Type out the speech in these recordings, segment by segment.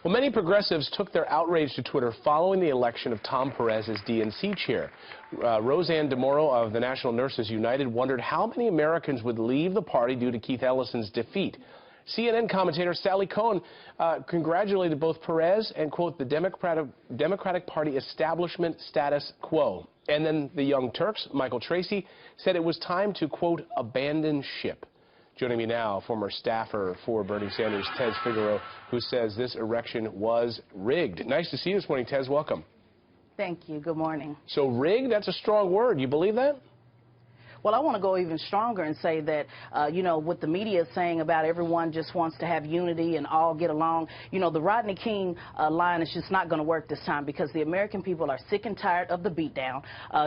Well, many progressives took their outrage to Twitter following the election of Tom Perez as DNC chair. Roseanne DeMoro of the National Nurses United wondered how many Americans would leave the party due to Keith Ellison's defeat. CNN commentator Sally Cohen congratulated both Perez and, quote, the Democratic Party establishment status quo. And then the Young Turks, Michael Tracy, said it was time to, quote, abandon ship. Joining me now, former staffer for Bernie Sanders, Tez Figueroa, who says this election was rigged. Nice to see you this morning, Tez. Welcome. Thank you. Good morning. So rigged, that's a strong word. You believe that? Well, I want to go even stronger and say that, you know, what the media is saying about everyone just wants to have unity and all get along, you know, the Rodney King line is just not going to work this time because the American people are sick and tired of the beatdown.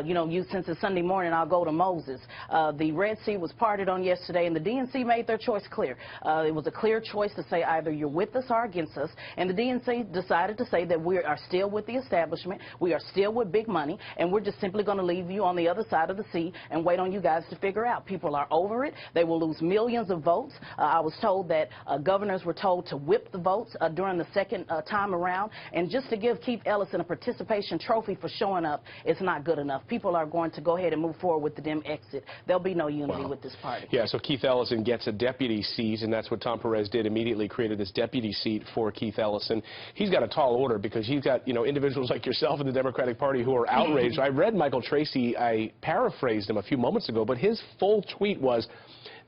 You know, since it's Sunday morning, I'll go to Moses. The Red Sea was parted on yesterday, and the DNC made their choice clear. It was a clear choice to say either you're with us or against us, and the DNC decided to say that we are still with the establishment, we are still with big money, and we're just simply going to leave you on the other side of the sea and wait on you guys to figure out. People are over it. They will lose millions of votes. I was told that governors were told to whip the votes during the second time around. And just to give Keith Ellison a participation trophy for showing up, it's not good enough. People are going to go ahead and move forward with the Dem exit. There'll be no unity with this party. Yeah, so Keith Ellison gets a deputy seat, and that's what Tom Perez did, immediately created this deputy seat for Keith Ellison. He's got a tall order because he's got, you know, individuals like yourself in the Democratic Party who are outraged. I read Michael Tracy, I paraphrased him a few moments ago, but his full tweet was,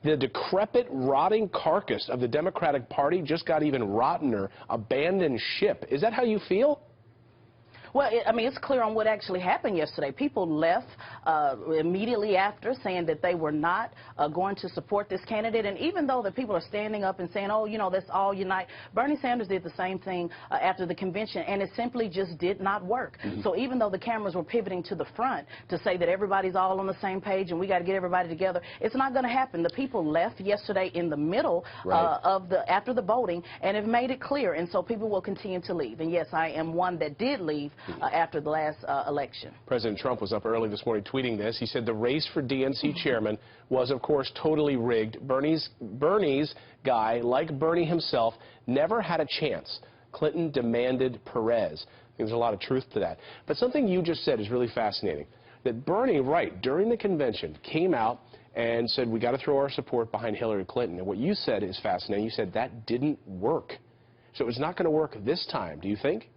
the decrepit, rotting carcass of the Democratic Party just got even rottener, abandoned ship. Is that how you feel? Well, I mean, it's clear on what actually happened yesterday. People left immediately after saying that they were not going to support this candidate. And even though the people are standing up and saying, oh, you know, let's all unite, Bernie Sanders did the same thing after the convention, and it simply just did not work. So even though the cameras were pivoting to the front to say that everybody's all on the same page and we got to get everybody together, it's not going to happen. The people left yesterday in the middle after the voting and have made it clear. And so people will continue to leave. And yes, I am one that did leave after the last election. President Trump was up early this morning tweeting this. He said the race for DNC chairman was, of course, totally rigged. Bernie's guy, like Bernie himself, never had a chance. Clinton demanded Perez. There's a lot of truth to that. But something you just said is really fascinating. That Bernie, right, during the convention, came out and said, we got to throw our support behind Hillary Clinton. And what you said is fascinating. You said that didn't work. So it's not going to work this time, do you think?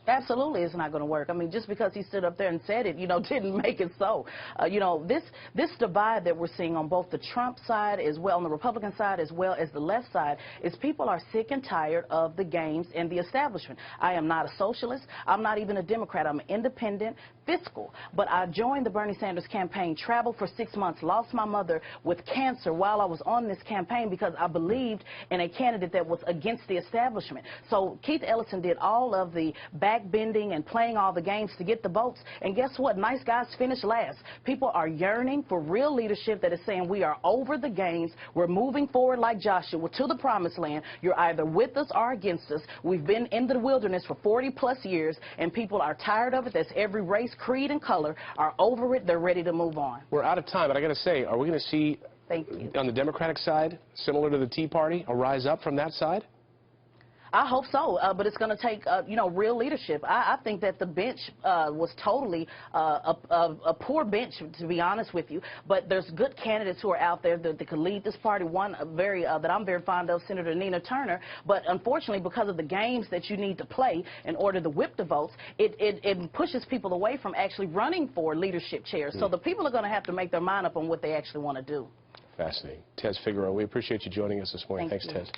Absolutely, it's not going to work. I mean, just because he stood up there and said it, you know, didn't make it so. You know, this divide that we're seeing on both the Trump side as well, on the Republican side as well as the left side, is people are sick and tired of the games and the establishment. I am not a socialist. I'm not even a Democrat. I'm an independent, fiscal. But I joined the Bernie Sanders campaign, traveled for 6 months, lost my mother with cancer while I was on this campaign because I believed in a candidate that was against the establishment. So Keith Ellison did all of the backbending and playing all the games to get the votes. And guess what? Nice guys finish last. People are yearning for real leadership that is saying we are over the games. We're moving forward like Joshua to the promised land. You're either with us or against us. We've been in the wilderness for 40-plus years, and people are tired of it. That's every race, creed, and color are over it. They're ready to move on. We're out of time, but I got to say, are we going to see, on the Democratic side, similar to the Tea Party, a rise up from that side? I hope so, but it's going to take, you know, real leadership. I think that the bench was totally a poor bench, to be honest with you. But there's good candidates who are out there that could lead this party. One that I'm very fond of, Senator Nina Turner. But unfortunately, because of the games that you need to play in order to whip the votes, it pushes people away from actually running for leadership chairs. So the people are going to have to make their mind up on what they actually want to do. Fascinating. Tez Figueroa, we appreciate you joining us this morning. Thank Thanks, you. Tez.